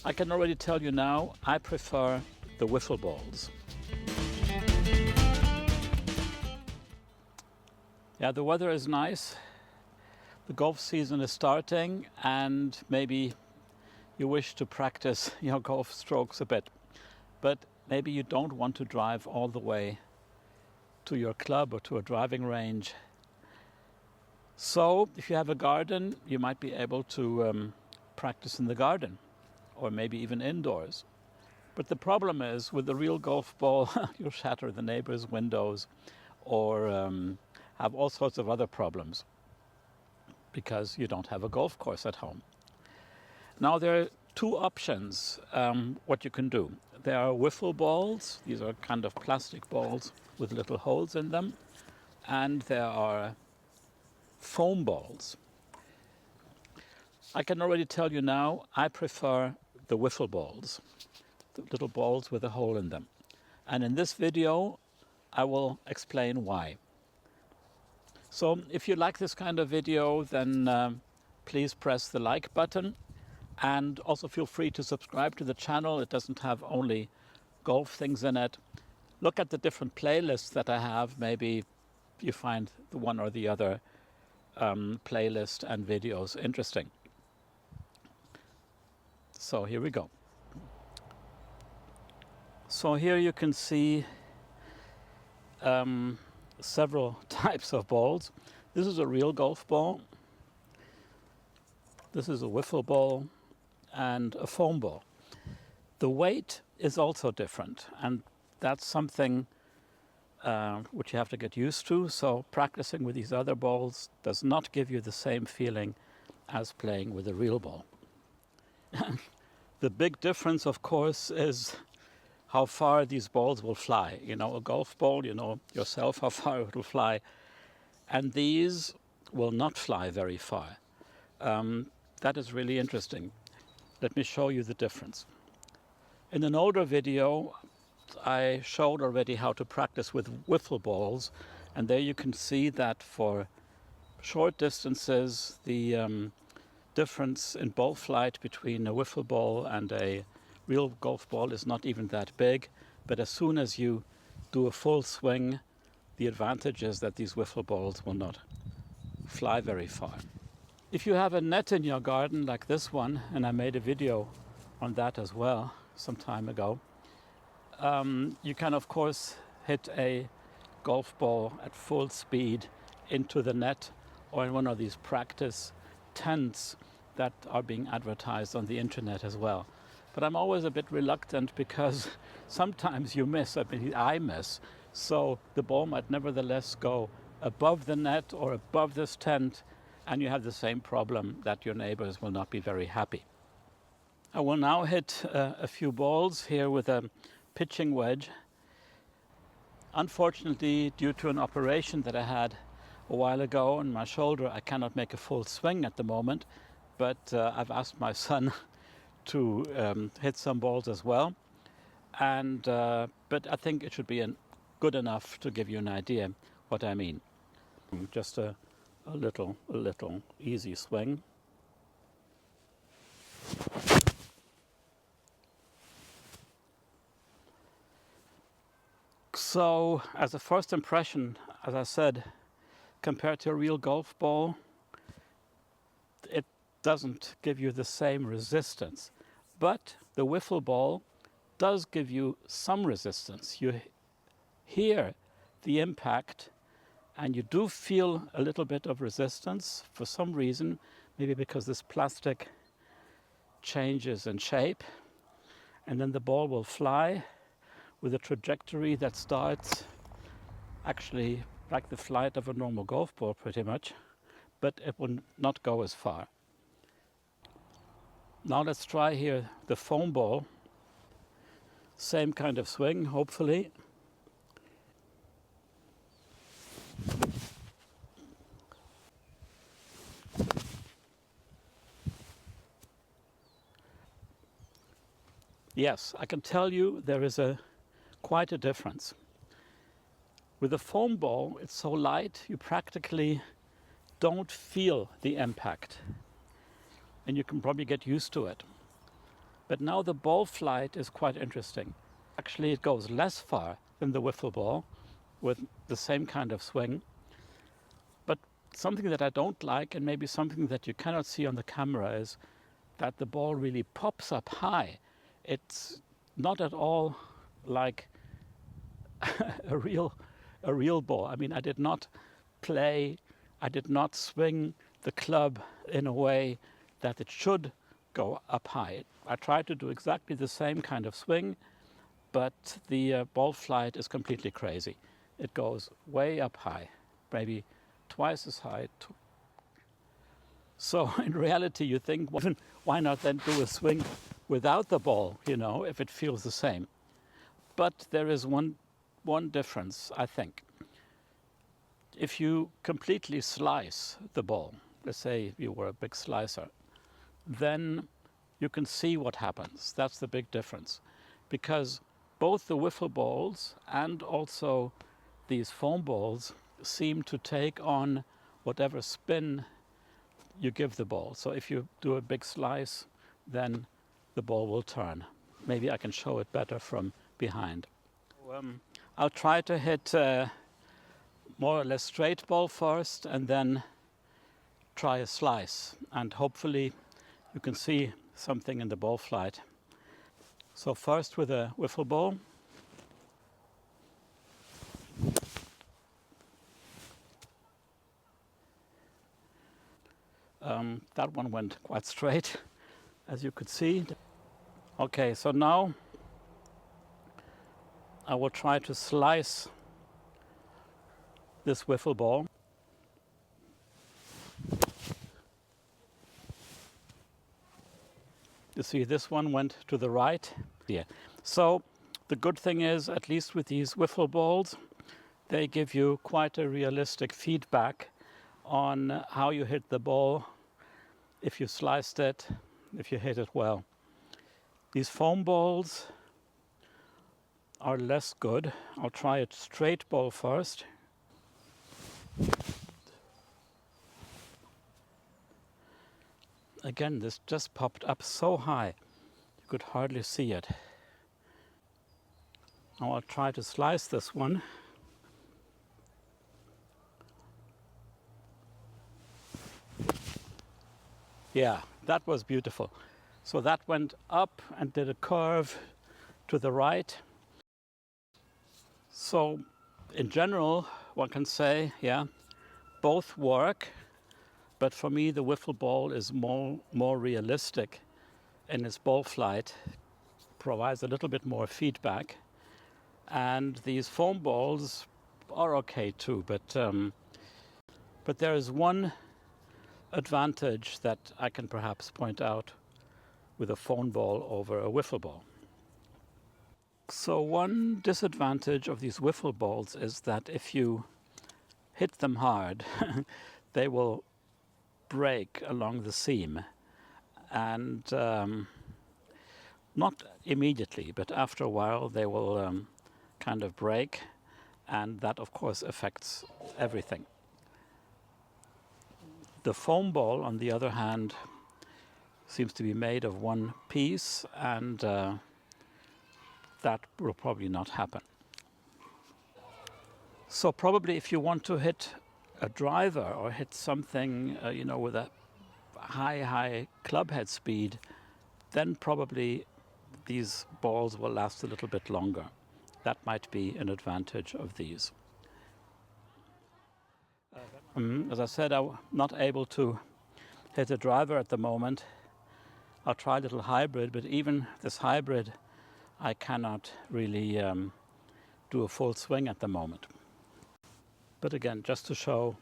I can already tell you now, I prefer the wiffle balls. Yeah, the weather is nice. The golf season is starting and maybe you wish to practice your golf strokes a bit. But maybe you don't want to drive all the way to your club or to a driving range. So if you have a garden, you might be able to practice in the garden or maybe even indoors. But the problem is with the real golf ball, you'll shatter the neighbor's windows or have all sorts of other problems because you don't have a golf course at home. Now there are two options what you can do. There are wiffle balls. These are kind of plastic balls with little holes in them. And there are foam balls. I can already tell you now, I prefer the wiffle balls, the little balls with a hole in them. And in this video, I will explain why. So if you like this kind of video, then please press the like button and also feel free to subscribe to the channel. It doesn't have only golf things in it. Look at the different playlists that I have. Maybe you find the one or the other playlist and videos interesting. So here we go. So here you can see several types of balls. This is a real golf ball. This is a wiffle ball and a foam ball. The weight is also different, and that's something which you have to get used to. So practicing with these other balls does not give you the same feeling as playing with a real ball. The big difference, of course, is how far these balls will fly. You know, a golf ball, you know yourself how far it will fly. And these will not fly very far. That is really interesting. Let me show you the difference. In an older video, I showed already how to practice with wiffle balls. And there you can see that for short distances, the difference in ball flight between a wiffle ball and a real golf ball is not even that big. But as soon as you do a full swing, the advantage is that these wiffle balls will not fly very far. If you have a net in your garden like this one, and I made a video on that as well some time ago, you can of course hit a golf ball at full speed into the net or in one of these practice tents that are being advertised on the internet as well. But I'm always a bit reluctant because sometimes you miss, I miss. So the ball might nevertheless go above the net or above this tent, and you have the same problem that your neighbors will not be very happy. I will now hit a few balls here with a pitching wedge. Unfortunately, due to an operation that I had a while ago on my shoulder, I cannot make a full swing at the moment, but I've asked my son to hit some balls as well. And but I think it should be good enough to give you an idea what I mean. Just a little easy swing. So as a first impression, as I said, compared to a real golf ball, it doesn't give you the same resistance. But the wiffle ball does give you some resistance. You hear the impact and you do feel a little bit of resistance for some reason, maybe because this plastic changes in shape, and then the ball will fly with a trajectory that starts actually like the flight of a normal golf ball pretty much, but it will not go as far. Now let's try here the foam ball. Same kind of swing, hopefully. Yes, I can tell you there is quite a difference. With a foam ball, it's so light, you practically don't feel the impact. And you can probably get used to it. But now the ball flight is quite interesting. Actually, it goes less far than the wiffle ball with the same kind of swing. But something that I don't like, and maybe something that you cannot see on the camera, is that the ball really pops up high. It's not at all like a real ball. I mean, I did not swing the club in a way that it should go up high. I tried to do exactly the same kind of swing, but the ball flight is completely crazy. It goes way up high, maybe twice as high. So in reality, you think, well, why not then do a swing without the ball, if it feels the same? But there is one difference, I think. If you completely slice the ball, let's say you were a big slicer, then you can see what happens. That's the big difference. Because both the wiffle balls and also these foam balls seem to take on whatever spin you give the ball. So if you do a big slice, then the ball will turn. Maybe I can show it better from behind. I'll try to hit more or less straight ball first and then try a slice. And hopefully you can see something in the ball flight. So first with a wiffle ball. That one went quite straight, as you could see. Okay, so now I will try to slice this wiffle ball. You see, this one went to the right. Yeah. So the good thing is, at least with these wiffle balls, they give you quite a realistic feedback on how you hit the ball, if you sliced it, if you hit it well. These foam balls are less good. I'll try a straight ball first. Again, this just popped up so high, you could hardly see it. Now I'll try to slice this one. Yeah, that was beautiful. So that went up and did a curve to the right. So in general, one can say, yeah, both work, but for me the wiffle ball is more realistic in its ball flight, provides a little bit more feedback. And these foam balls are okay too, but there is one advantage that I can perhaps point out with a foam ball over a wiffle ball. So one disadvantage of these wiffle balls is that if you hit them hard, they will break along the seam, and not immediately, but after a while they will kind of break, and that of course affects everything. The foam ball, on the other hand, seems to be made of one piece, and that will probably not happen. So probably if you want to hit a driver or hit something with a high club head speed, then probably these balls will last a little bit longer. That might be an advantage of these. As I said, I'm not able to hit a driver at the moment. I'll try a little hybrid, but even this hybrid, I cannot really do a full swing at the moment. But again, just to show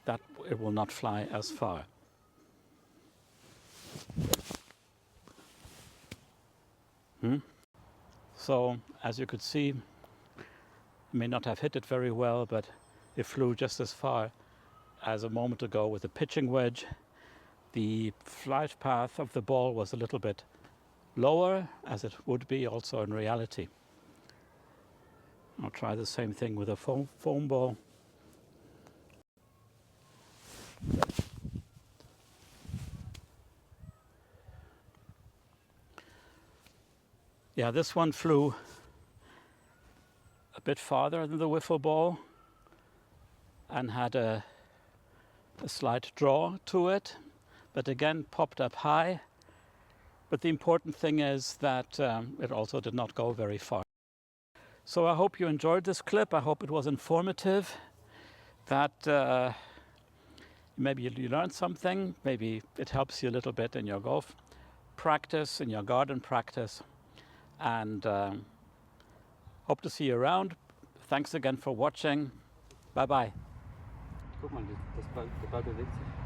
that it will not fly as far. So, as you could see, I may not have hit it very well, but it flew just as far as a moment ago with a pitching wedge. The flight path of the ball was a little bit lower, as it would be also in reality. I'll try the same thing with a foam ball. Yeah, this one flew a bit farther than the wiffle ball and had a slight draw to it, but again popped up high. But the important thing is that it also did not go very far. So I hope you enjoyed this clip. I hope it was informative, that maybe you learned something, maybe it helps you a little bit in your golf practice, in your garden practice, and hope to see you around. Thanks again for watching. Bye bye. Guck mal, der Ball bewegt sich.